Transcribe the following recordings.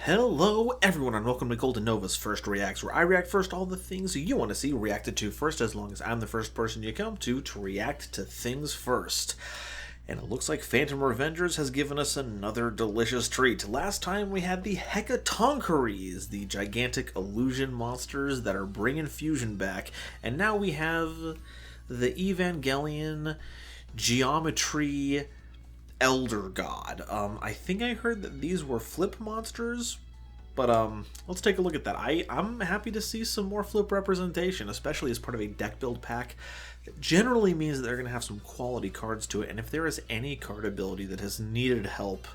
Hello everyone and welcome to Golden Nova's First Reacts, where I react first to all the things you want to see reacted to first, as long as I'm the first person you come to react to things first. And it looks like Phantom Revengers has given us another delicious treat. Last time we had the Hecatoncheires, the gigantic illusion monsters that are bringing fusion back, and now we have the Evangelion Geometry Elder God. I think I heard that these were flip monsters, but let's take a look at that. I'm happy to see some more flip representation, especially as part of a deck build pack. That generally means that they're going to have some quality cards to it, and if there is any card ability that has needed help,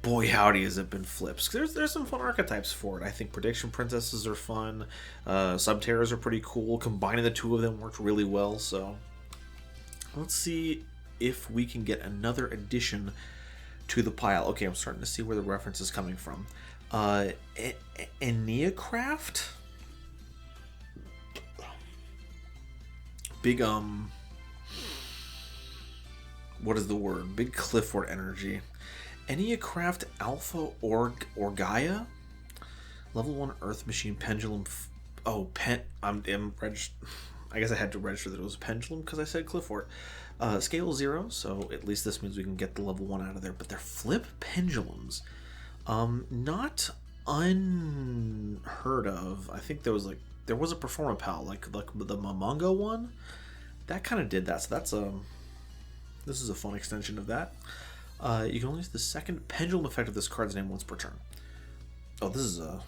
boy howdy has it been flips. There's some fun archetypes for it. I think Prediction Princesses are fun, Subterrors are pretty cool. Combining the two of them worked really well, so let's see if we can get another addition to the pile. Okay, I'm starting to see where the reference is coming from. Enneacraft? Big, what is the word? Big Qliphort energy. Enneacraft Alpha Orgaia? Level 1 Earth Machine Pendulum. I guess I had to register that it was a pendulum because I said Qliphort. Scale 0, so at least this means we can get the level 1 out of there. But they're flip pendulums. Not unheard of. I think there was a Performapal, like the Momongo one. That kind of did that, so that's this is a fun extension of that. You can only use the second pendulum effect of this card's name once per turn. Oh, this is a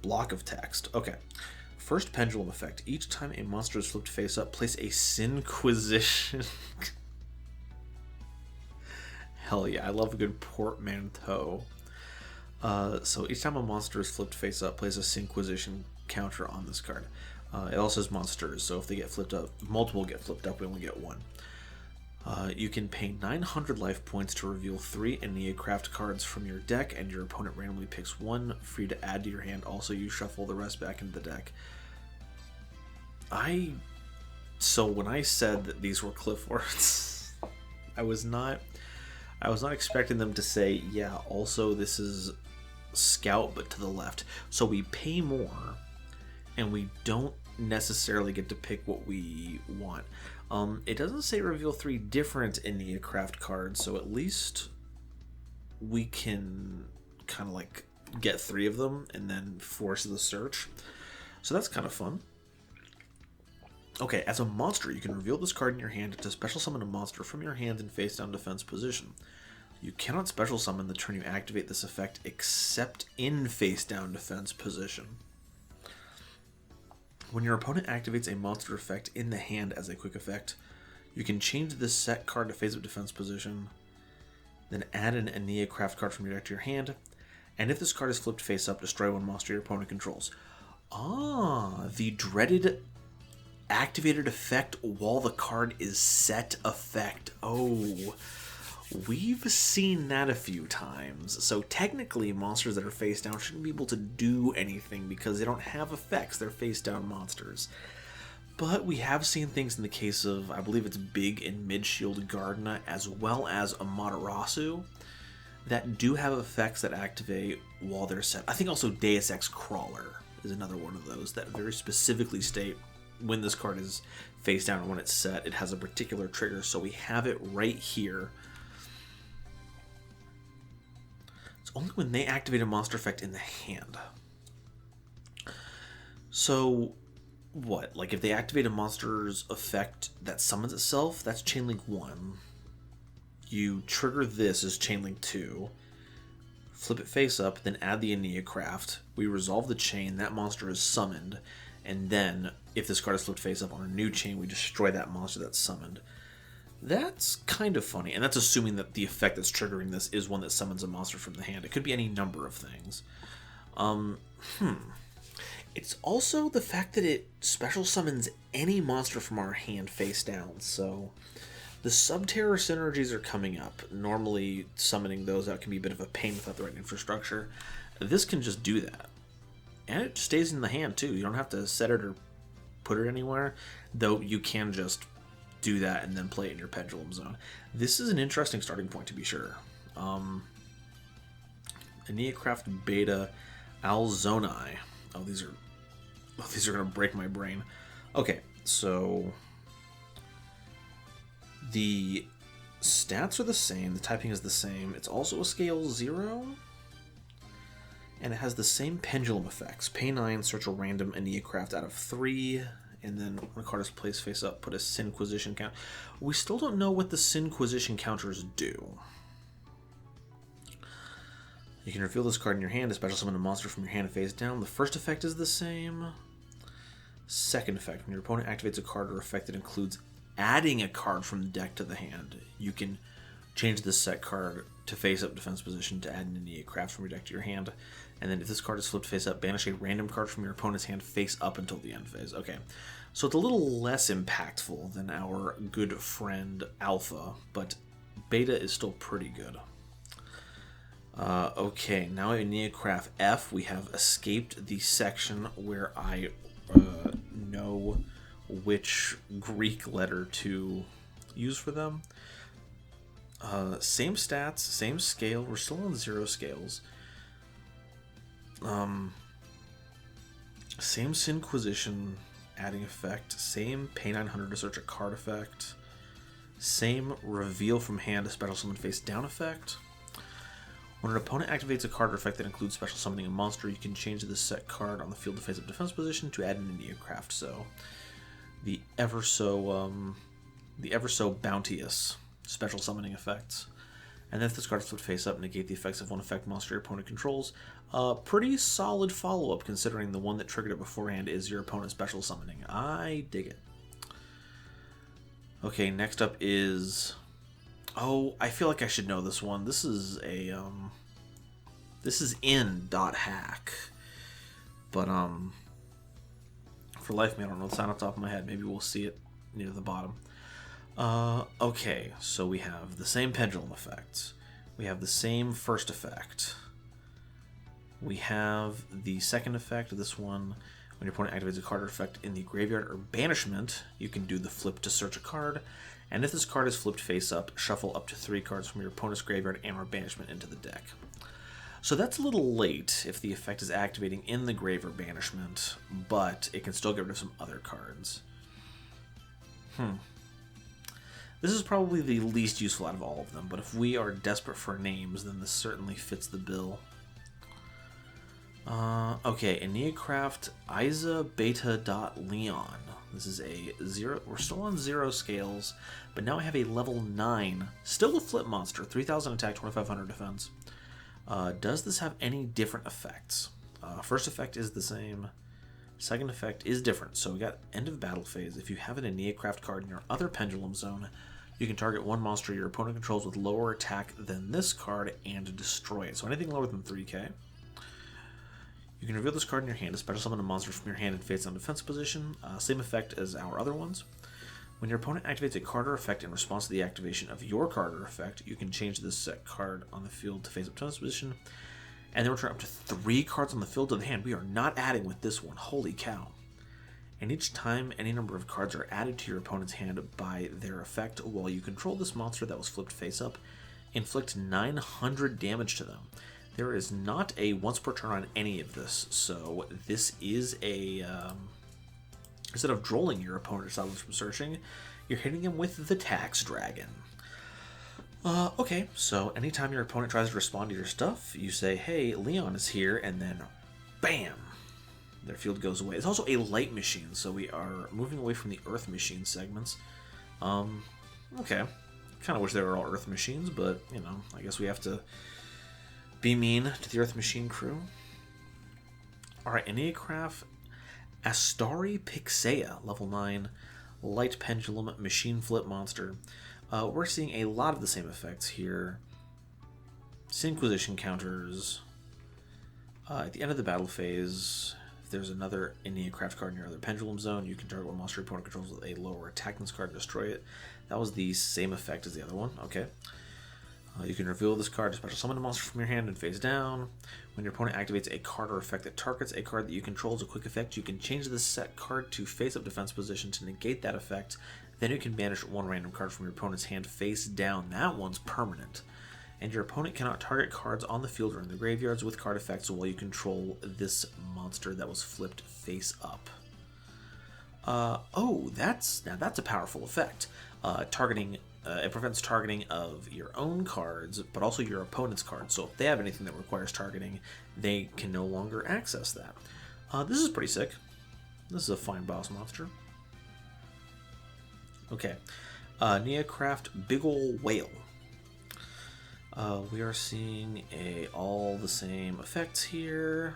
block of text. Okay. First pendulum effect. Each time a monster is flipped face up, place a Sinquisition. Hell yeah, I love a good portmanteau. So each time a monster is flipped face up, place a Sinquisition counter on this card. It also has monsters, so if they get flipped up, multiple get flipped up, we only get one. You can pay 900 life points to reveal 3 Enneacraft cards from your deck, and your opponent randomly picks one free to add to your hand. Also, you shuffle the rest back into the deck. So when I said that these were Qliphorts, I was not expecting them to say, yeah, also this is Scout, but to the left. So we pay more, and we don't necessarily get to pick what we want. It doesn't say reveal 3 different Enneacraft cards, so at least we can kind of like get 3 of them and then force the search. So that's kind of fun. Okay, as a monster, you can reveal this card in your hand to special summon a monster from your hand in face down defense position. You cannot special summon the turn you activate this effect except in face down defense position. When your opponent activates a monster effect in the hand as a quick effect, you can change this set card to face up defense position, then add an Enneacraft card from your deck to your hand, and if this card is flipped face up, destroy one monster your opponent controls. Ah, the dreaded activated effect while the card is set effect. Oh, we've seen that a few times. So technically, monsters that are face down shouldn't be able to do anything because they don't have effects. They're face down monsters. But we have seen things in the case of, I believe it's Big and Mid Shield Gardena, as well as Amaterasu, that do have effects that activate while they're set. I think also Deus Ex Crawler is another one of those that very specifically state when this card is face down and when it's set, it has a particular trigger. So we have it right here. It's only when they activate a monster effect in the hand. So what? Like if they activate a monster's effect that summons itself, that's Chainlink 1. You trigger this as Chainlink 2. Flip it face up, then add the Enneacraft. We resolve the chain, that monster is summoned. And then, if this card is flipped face up on a new chain, we destroy that monster that's summoned. That's kind of funny, and that's assuming that the effect that's triggering this is one that summons a monster from the hand. It could be any number of things. It's also the fact that it special summons any monster from our hand face down, so the Subterror synergies are coming up. Normally, summoning those out can be a bit of a pain without the right infrastructure. This can just do that. And it stays in the hand too. You don't have to set it or put it anywhere, though you can just do that and then play it in your pendulum zone. This is an interesting starting point to be sure. Enneacraft Beta Alzoni. Oh, these are gonna break my brain. Okay, so the stats are the same. The typing is the same. It's also a scale 0. And it has the same pendulum effects. Pay 9, search a random Enneacraft out of 3, and then when a card is placed face up, put a Sinquisition count. We still don't know what the Sinquisition counters do. You can reveal this card in your hand, a special summon a monster from your hand face down. The first effect is the same. Second effect, when your opponent activates a card or effect that includes adding a card from the deck to the hand, you can change this set card to face up defense position to add an Enneacraft from your deck to your hand. And then if this card is flipped face up, banish a random card from your opponent's hand face up until the end phase. Okay, so it's a little less impactful than our good friend Alpha, but Beta is still pretty good. Okay, now in Enneacraft F, we have escaped the section where I know which Greek letter to use for them. Same stats, same scale. We're still on 0 scales. Same Sinquisition adding effect. Same pay 900 to search a card effect. Same reveal from hand a special summon face down effect. When an opponent activates a card or effect that includes special summoning a monster, you can change the set card on the field to face up defense position to add an Enneacraft. So the ever so bounteous special summoning effects. And then if this card is flipped face up, negate the effects of one effect monster your opponent controls. Pretty solid follow-up considering the one that triggered it beforehand is your opponent's special summoning. I dig it. Okay, next up is... Oh, I feel like I should know this one. This is a... This is in .hack. But, for life, me, I don't know the sign off the top of my head. Maybe we'll see it near the bottom. Okay, so we have the same pendulum effect. We have the same first effect. We have the second effect of this one. When your opponent activates a card or effect in the graveyard or banishment, you can do the flip to search a card. And if this card is flipped face up, shuffle up to 3 cards from your opponent's graveyard and or banishment into the deck. So that's a little late if the effect is activating in the grave or banishment, but it can still get rid of some other cards. This is probably the least useful out of all of them, but if we are desperate for names, then this certainly fits the bill. Okay, Enneacraft Isa Beta.Leon. This is a 0. We're still on 0 scales, but now I have a level 9. Still a flip monster, 3000 attack, 2500 defense. Does this have any different effects? First effect is the same. Second effect is different. So we got end of battle phase. If you have an Enneacraft card in your other pendulum zone, you can target one monster your opponent controls with lower attack than this card and destroy it. So anything lower than 3k. You can reveal this card in your hand, a special summon a monster from your hand and face on defense position. Same effect as our other ones. When your opponent activates a card or effect in response to the activation of your card or effect, you can change this set card on the field to face up defense position, and then return up to 3 cards on the field to the hand. We are not adding with this one. Holy cow. And each time any number of cards are added to your opponent's hand by their effect while you control this monster that was flipped face up, inflict 900 damage to them. There is not a once per turn on any of this, so this is a... instead of drolling your opponent or stopping from searching, you're hitting him with the Tax Dragon. Okay, so anytime your opponent tries to respond to your stuff, you say, hey, Leon is here, and then bam! Their field goes away. It's also a light machine, so we are moving away from the Earth machine segments. Okay. Kind of wish they were all Earth machines, but, you know, I guess we have to be mean to the Earth machine crew. Alright, Enneacraft Astari Pixea, level 9, light pendulum machine flip monster. We're seeing a lot of the same effects here. Sinquisition counters. At the end of the battle phase, if there's another Enneacraft card in your other pendulum zone, you can target one monster your opponent controls with a lower attack than this card and destroy it. That was the same effect as the other one. Okay. You can reveal this card to special summon a monster from your hand and face down. When your opponent activates a card or effect that targets a card that you control as a quick effect, you can change the set card to face up defense position to negate that effect. Then you can banish one random card from your opponent's hand face down. That one's permanent. and your opponent cannot target cards on the field or in the graveyards with card effects while you control this monster that was flipped face up. Oh, that's a powerful effect. It prevents targeting of your own cards, but also your opponent's cards. So if they have anything that requires targeting, they can no longer access that. This is pretty sick. This is a fine boss monster. Okay, Enneacraft Big Ol' Whale. We are seeing all the same effects here.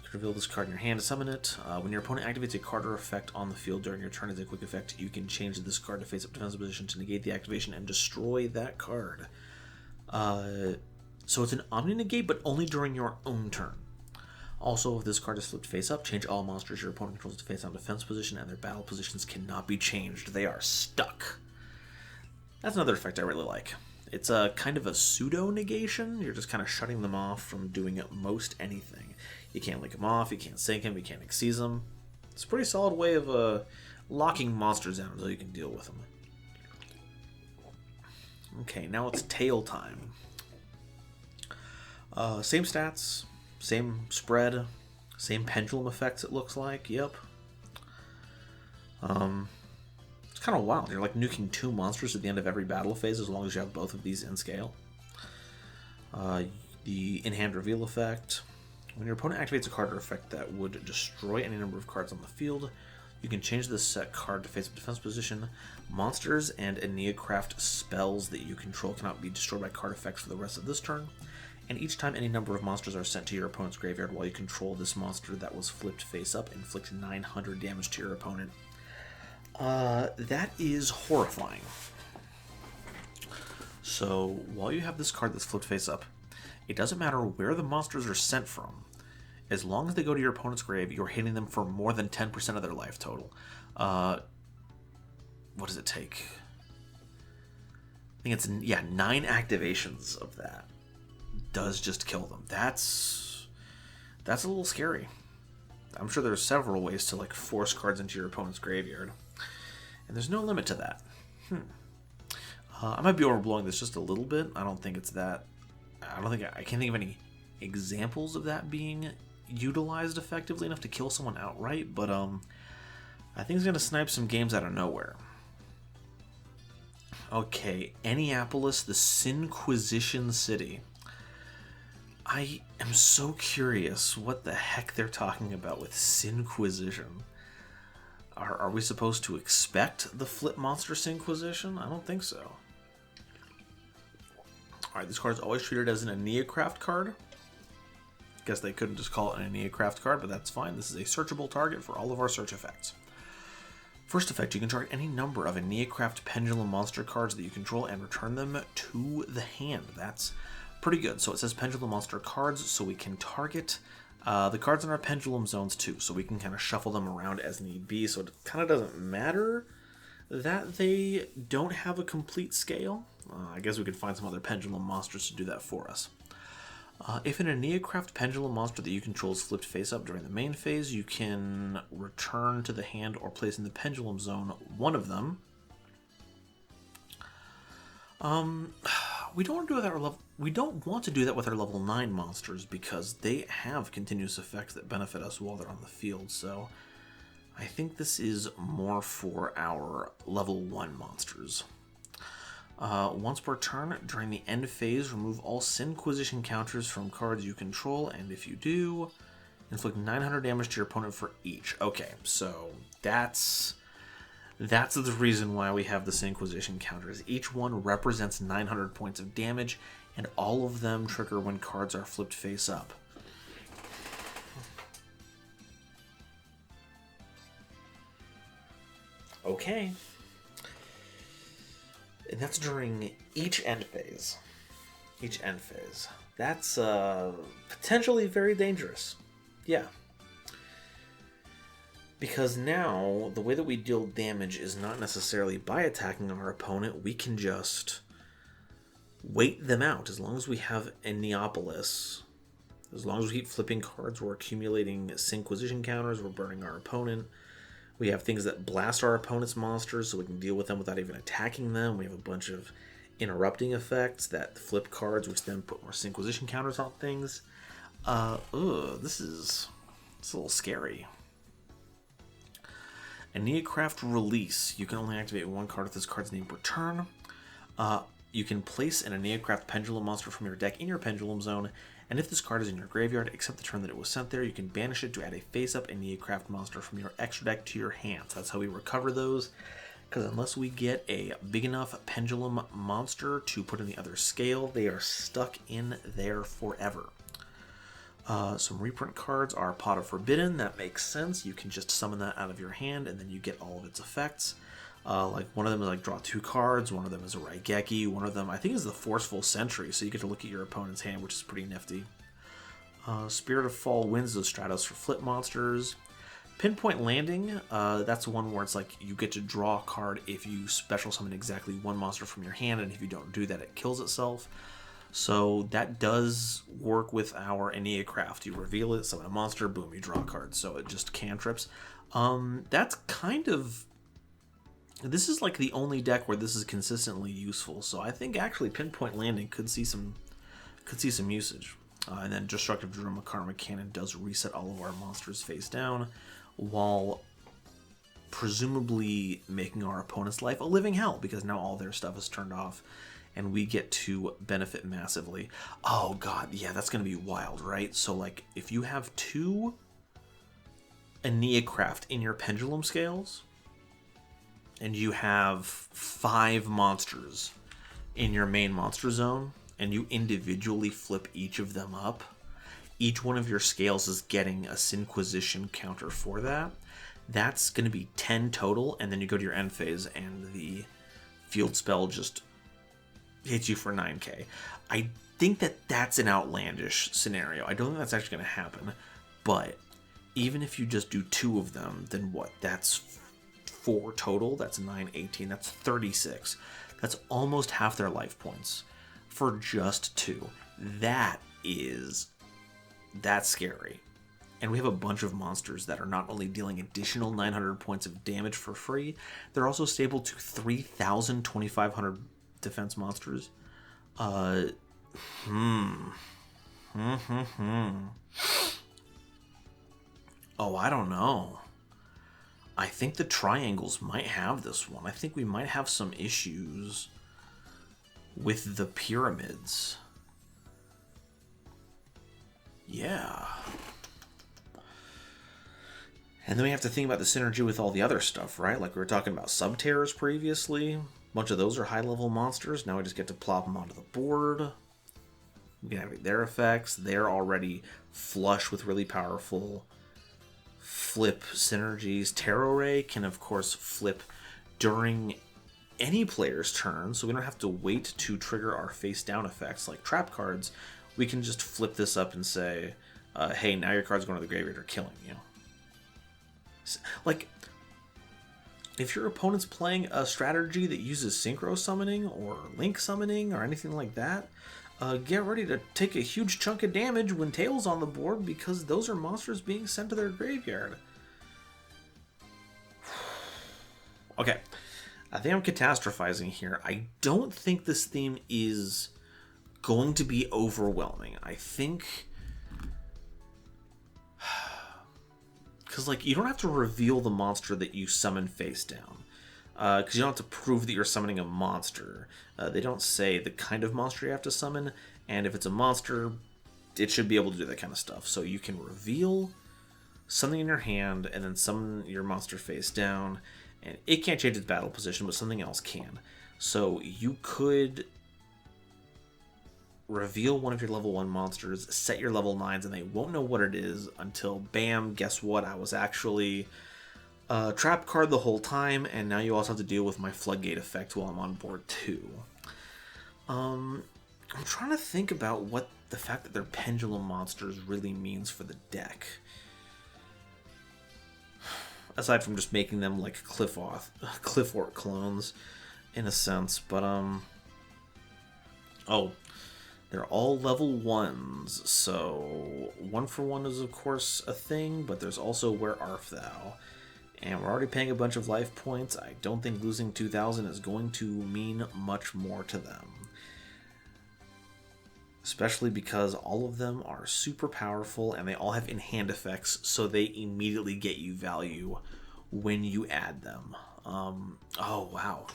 You can reveal this card in your hand to summon it. When your opponent activates a card or effect on the field during your turn as a quick effect, you can change this card to face-up defensive position to negate the activation and destroy that card. So it's an Omni-Negate, but only during your own turn. Also, if this card is flipped face-up, change all monsters your opponent controls to face-down defense position, and their battle positions cannot be changed. They are stuck. That's another effect I really like. It's a kind of a pseudo-negation. You're just kind of shutting them off from doing most anything. You can't link them off, you can't sink them, you can't exceed them. It's a pretty solid way of locking monsters down until you can deal with them. Okay, now it's tail time. Same stats, same spread, same pendulum effects it looks like, yep. It's kind of wild. You're like nuking 2 monsters at the end of every battle phase as long as you have both of these in scale. The in-hand reveal effect. When your opponent activates a card or effect that would destroy any number of cards on the field, you can change this set card to face-up defense position. Monsters and Enneacraft spells that you control cannot be destroyed by card effects for the rest of this turn. And each time any number of monsters are sent to your opponent's graveyard while you control this monster that was flipped face-up, inflict 900 damage to your opponent. That is horrifying. So, while you have this card that's flipped face up, it doesn't matter where the monsters are sent from. As long as they go to your opponent's grave, you're hitting them for more than 10% of their life total. What does it take? I think it's, 9 activations of that does just kill them. That's a little scary. I'm sure there's several ways to, like, force cards into your opponent's graveyard. And there's no limit to that. I might be overblowing this just a little bit. I don't think it's that... I can't think of any examples of that being utilized effectively enough to kill someone outright, but I think it's going to snipe some games out of nowhere. Okay, Enneapolis, the Sinquisition City. I am so curious what the heck they're talking about with Sinquisition. Are we supposed to expect the flip monster Sinquisition? I don't think so. Alright, this card is always treated as an Enneacraft card. Guess they couldn't just call it an Enneacraft card, but that's fine. This is a searchable target for all of our search effects. First effect, you can target any number of Enneacraft Pendulum monster cards that you control and return them to the hand. That's pretty good. So it says Pendulum monster cards, so we can target the cards in our Pendulum zones too, so we can kind of shuffle them around as need be, so it kind of doesn't matter that they don't have a complete scale. I guess we could find some other Pendulum monsters to do that for us. If an Enneacraft Pendulum monster that you control is flipped face up during the main phase, you can return to the hand or place in the Pendulum zone one of them. We don't want to do that with our level 9 monsters because they have continuous effects that benefit us while they're on the field, so I think this is more for our level 1 monsters. Once per turn, during the end phase, remove all Sinquisition counters from cards you control, and if you do, inflict 900 damage to your opponent for each. Okay, so that's the reason why we have the Sinquisition counters. Each one represents 900 points of damage, and all of them trigger when cards are flipped face up. Okay. And that's during each end phase. Each end phase. That's potentially very dangerous. Yeah. Because now, the way that we deal damage is not necessarily by attacking our opponent. We can just wait them out. As long as we have Enneapolis, as long as we keep flipping cards, we're accumulating Sinquisition counters, we're burning our opponent. We have things that blast our opponent's monsters so we can deal with them without even attacking them. We have a bunch of interrupting effects that flip cards, which then put more Synquisition counters on things. This is a little scary. Enneacraft Release. You can only activate one card with this card's name per turn. You can place an Enneacraft Pendulum monster from your deck in your Pendulum Zone, and if this card is in your graveyard, except the turn that it was sent there, you can banish it to add a face-up Enneacraft monster from your extra deck to your hands. That's how we recover those, because unless we get a big enough Pendulum monster to put in the other scale, they are stuck in there forever. Some reprint cards are Pot of Forbidden. That makes sense. You can just summon that out of your hand, and then you get all of its effects. Like one of them is like draw 2 cards, one of them is a Raigeki, one of them I think is the Forceful Sentry, so you get to look at your opponent's hand, which is pretty nifty. Spirit of Fall Winds of Stratos for flip monsters. Pinpoint Landing, that's one where it's like you get to draw a card if you special summon exactly one monster from your hand, and if you don't do that, it kills itself. So that does work with our Enneacraft. You reveal it, summon a monster, boom, you draw a card. So it just cantrips. That's kind of... This is like the only deck where this is consistently useful. So I think actually Pinpoint Landing could see some usage. And then Destructive Druma Karma Cannon does reset all of our monsters face down, while presumably making our opponent's life a living hell, because now all their stuff is turned off. And we get to benefit massively. Oh god, yeah, that's going to be wild, right? So, like, if you have 2 Enneacraft in your Pendulum Scales, and you have 5 monsters in your main monster zone, and you individually flip each of them up, each one of your scales is getting a Synquisition counter for that. That's going to be 10 total, and then you go to your end phase, and the field spell just hits you for 9k. I think that that's an outlandish scenario. I don't think that's actually going to happen. But even if you just do 2 of them, then what? That's 4 total. That's 9, 18. That's 36. That's almost half their life points for just 2. That's scary. And we have a bunch of monsters that are not only dealing additional 900 points of damage for free, they're also stable to 3,000, 2,500 defense monsters. Oh, I don't know. I think the triangles might have this one. I think we might have some issues with the pyramids. Yeah. And then we have to think about the synergy with all the other stuff, right? Like we were talking about Subterrors previously. A bunch of those are high-level monsters. Now we just get to plop them onto the board. We can have their effects. They're already flush with really powerful flip synergies. Tarot Ray can, of course, flip during any player's turn, so we don't have to wait to trigger our face-down effects like trap cards. We can just flip this up and say, hey, now your card's going to the graveyard or killing you. Like, if your opponent's playing a strategy that uses synchro summoning or link summoning or anything like that, get ready to take a huge chunk of damage when Tail's on the board, because those are monsters being sent to their graveyard. Okay, I think I'm catastrophizing here. I don't think this theme is going to be overwhelming. I think... Because, like, you don't have to reveal the monster that you summon face down. Because you don't have to prove that you're summoning a monster. They don't say the kind of monster you have to summon, and if it's a monster, it should be able to do that kind of stuff. So you can reveal something in your hand, and then summon your monster face down, and it can't change its battle position, but something else can. So you could reveal one of your level 1 monsters, set your level 9s, and they won't know what it is until, bam, guess what? I was actually a trap card the whole time, and now you also have to deal with my Floodgate effect while I'm on board too. I'm trying to think about what the fact that they're pendulum monsters really means for the deck. Aside from just making them like Qliphort clones, in a sense, but oh, they're all level 1s, so 1-for-1 is of course a thing, but there's also Where Art Thou, And we're already paying a bunch of life points. I don't think losing 2,000 is going to mean much more to them. Especially because all of them are super powerful and they all have in-hand effects, so they immediately get you value when you add them. Oh, wow.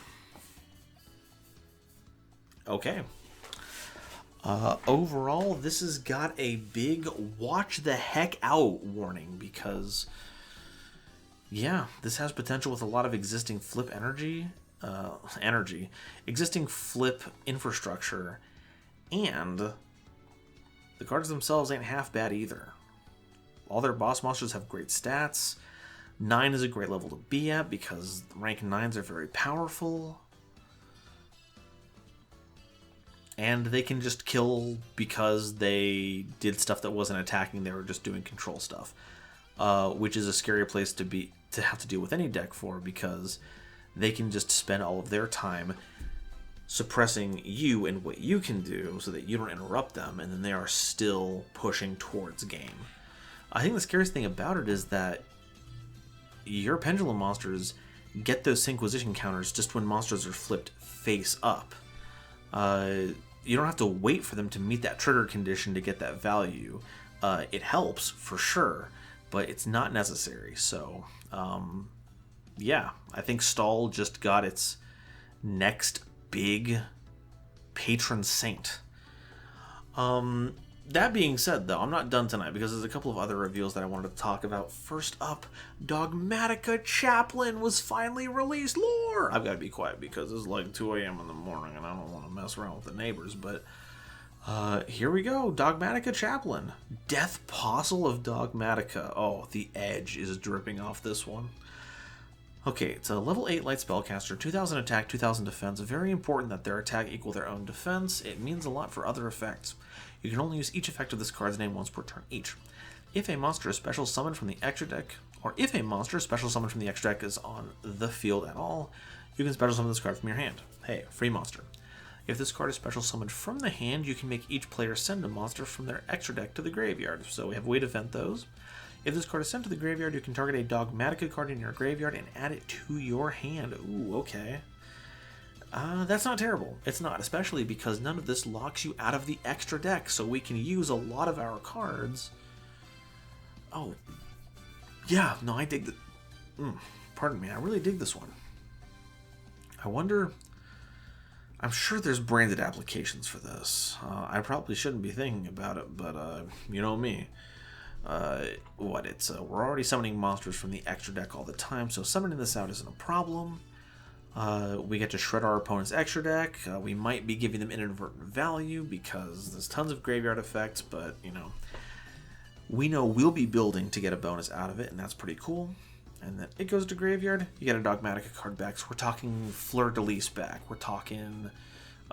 Okay. Overall, this has got a big watch the heck out warning because, yeah, this has potential with a lot of existing flip existing flip infrastructure, and the cards themselves ain't half bad either. All their boss monsters have great stats. 9 is a great level to be at because rank 9s are very powerful. And they can just kill because they did stuff that wasn't attacking, they were just doing control stuff. Which is a scary place to have to deal with any deck for, because they can just spend all of their time suppressing you and what you can do so that you don't interrupt them, and then they are still pushing towards game. I think the scariest thing about it is that your pendulum monsters get those Synquisition counters just when monsters are flipped face up. You don't have to wait for them to meet that trigger condition to get that value. It helps, for sure, but it's not necessary. So, yeah, I think Stall just got its next big patron saint. That being said, though, I'm not done tonight because there's a couple of other reveals that I wanted to talk about. First up, Dogmatica Chaplain was finally released. Lore! I've got to be quiet because it's like 2 a.m. in the morning and I don't want to mess around with the neighbors, but here we go. Dogmatica Chaplain. Death Postle of Dogmatica. Oh, the edge is dripping off this one. Okay, it's a level 8 light spellcaster, 2,000 attack, 2,000 defense. Very important that their attack equal their own defense. It means a lot for other effects. You can only use each effect of this card's name once per turn each. If a monster is special summoned from the extra deck, or if a monster special summoned from the extra deck is on the field at all, you can special summon this card from your hand. Hey, free monster. If this card is special summoned from the hand, you can make each player send a monster from their extra deck to the graveyard. So we have a way to vent those. If this card is sent to the graveyard, you can target a Dogmatica card in your graveyard and add it to your hand. Ooh, okay. That's not terrible. It's not, especially because none of this locks you out of the extra deck, so we can use a lot of our cards. Oh, yeah, no, I dig the... pardon me, I really dig this one. I wonder... I'm sure there's branded applications for this. I probably shouldn't be thinking about it, but you know me. We're already summoning monsters from the extra deck all the time, so summoning this out isn't a problem. We get to shred our opponent's extra deck. We might be giving them inadvertent value because there's tons of graveyard effects, but you know, we know we'll be building to get a bonus out of it, and that's pretty cool. And then it goes to graveyard, you get a Dogmatica card back. So we're talking Fleur de Lis back. We're talking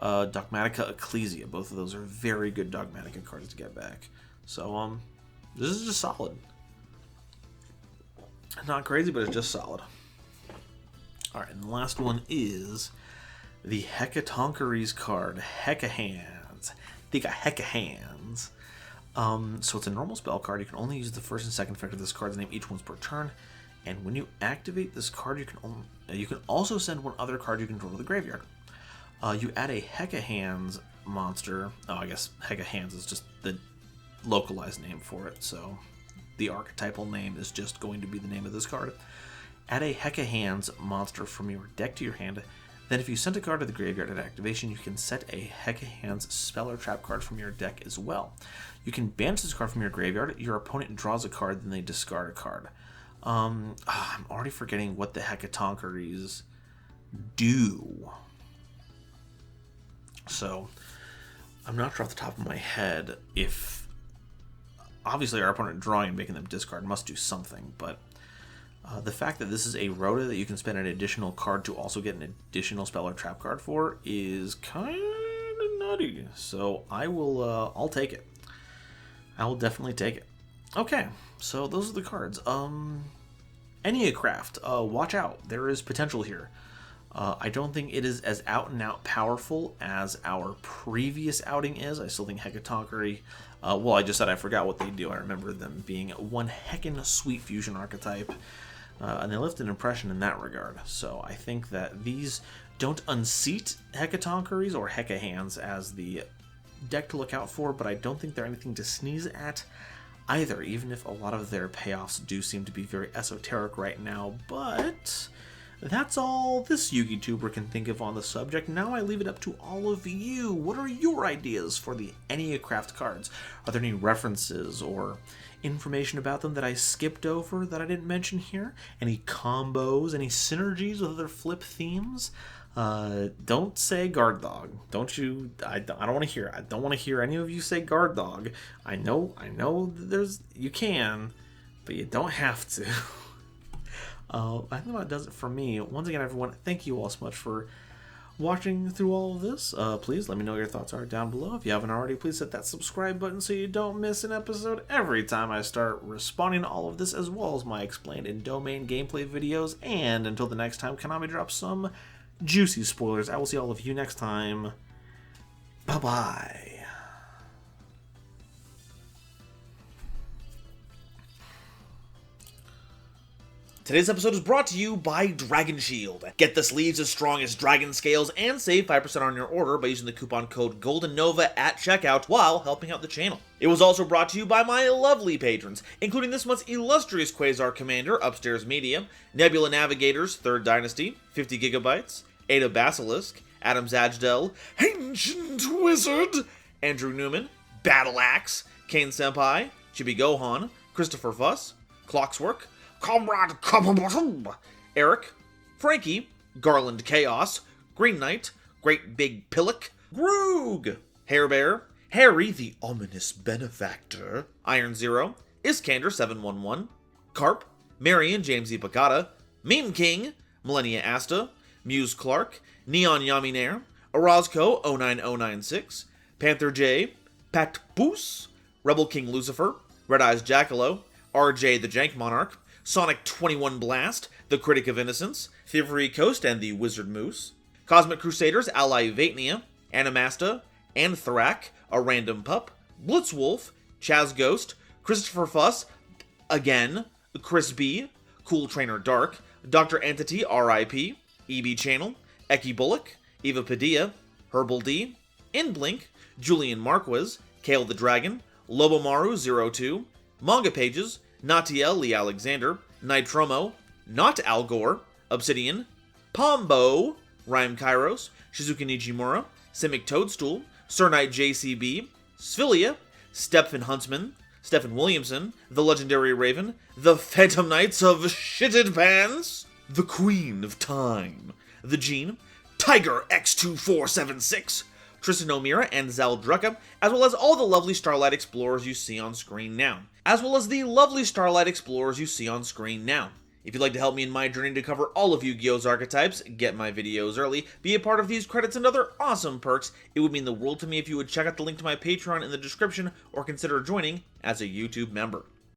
Dogmatica Ecclesia. Both of those are very good Dogmatica cards to get back. So this is just solid. Not crazy, but it's just solid. Alright, and the last one is the Hecatoncheires card, Hecka Hands. They got Hecka Hands. So it's a normal spell card. You can only use the first and second effect of this card's name each once per turn. And when you activate this card, you can also send one other card you control to the graveyard. You add a Hecka Hands monster. Oh, I guess Hecka Hands is just the localized name for it, so the archetypal name is just going to be the name of this card. Add a Hecka Hands monster from your deck to your hand. Then if you send a card to the graveyard at activation, you can set a Hecka Hands spell or trap card from your deck as well. You can banish this card from your graveyard. Your opponent draws a card, then they discard a card. I'm already forgetting what the Hecatoncheires do. So, I'm not sure off the top of my head if... Obviously, our opponent drawing and making them discard must do something, but the fact that this is a Rhoda that you can spend an additional card to also get an additional spell or trap card for is kind of nutty. So I'll take it. I will definitely take it. Okay, so those are the cards. Enneacraft, watch out. There is potential here. I don't think it is as out-and-out powerful as our previous outing is. I still think Hecatoncheires... well, I just said I forgot what they do. I remember them being one heckin' sweet fusion archetype. and they left an impression in that regard. So I think that these don't unseat Hecatoncheires or Hecahands as the deck to look out for, but I don't think they're anything to sneeze at either, even if a lot of their payoffs do seem to be very esoteric right now. But that's all this YugiTuber can think of on the subject. Now I leave it up to all of you. What are your ideas for the Enneacraft cards? Are there any references or information about them that I skipped over that I didn't mention here? Any combos, any synergies with other flip themes? Don't say guard dog. Don't you? I don't want to hear. I don't want to hear any of you say guard dog. I know. You can, but you don't have to. I think that does it for me. Once again, everyone, thank you all so much for watching through all of this. Please let me know what your thoughts are down below. If you haven't already, please hit that subscribe button so you don't miss an episode every time I start responding to all of this, as well as my explained and domain gameplay videos. And until the next time Konami drops some juicy spoilers, I will see all of you next time. Bye-bye. Today's episode is brought to you by Dragon Shield. Get the sleeves as strong as dragon scales and save 5% on your order by using the coupon code GoldenNova at checkout while helping out the channel. It was also brought to you by my lovely patrons, including this month's illustrious Quasar Commander, Upstairs Media, Nebula Navigators, 3rd Dynasty, 50 Gigabytes, Ada Basilisk, Adam Zajdel, Ancient Wizard, Andrew Newman, Battle Axe, Kane Senpai, Chibi Gohan, Christopher Fuss, Clockswork, Comrade Copperbottom, Eric, Frankie, Garland Chaos, Green Knight, Great Big Pillock, Groog, Hairbear, Harry the Ominous Benefactor, Iron Zero, Iskander 711, Carp, Marion James E. Picata, Meme King, Millennia Asta, Muse Clark, Neon Yaminair, Orozco 09096, Panther J, Pat Boos, Rebel King Lucifer, Red Eyes Jackalow, RJ the Jank Monarch, Sonic 21 Blast, the Critic of Innocence, Thievery Coast and the Wizard Moose, Cosmic Crusaders Ally Vatnia, Animasta, Anthrak, a Random Pup, Blitzwolf, Chaz Ghost, Christopher Fuss, again, Chris B, Cool Trainer Dark, Dr. Entity RIP, EB Channel, Eki Bullock, Eva Padilla, Herbal D, Inblink, Julian Marquez, Kale the Dragon, Lobomaru02, Manga Pages, Natiel Lee Alexander, Nitromo, Not Al Gore, Obsidian, Pombo, Rhyme Kairos, Shizuka Nijimura, Simic Toadstool, Sir Knight JCB, Sphilia, Stephen Huntsman, Stephen Williamson, The Legendary Raven, The Phantom Knights of Shitted Pants, The Queen of Time, The Gene, Tiger X2476, Tristan O'Meara and Zaldrucka, as well as all the lovely Starlight Explorers you see on screen now. If you'd like to help me in my journey to cover all of Yu-Gi-Oh's archetypes, get my videos early, be a part of these credits and other awesome perks, it would mean the world to me if you would check out the link to my Patreon in the description or consider joining as a YouTube member.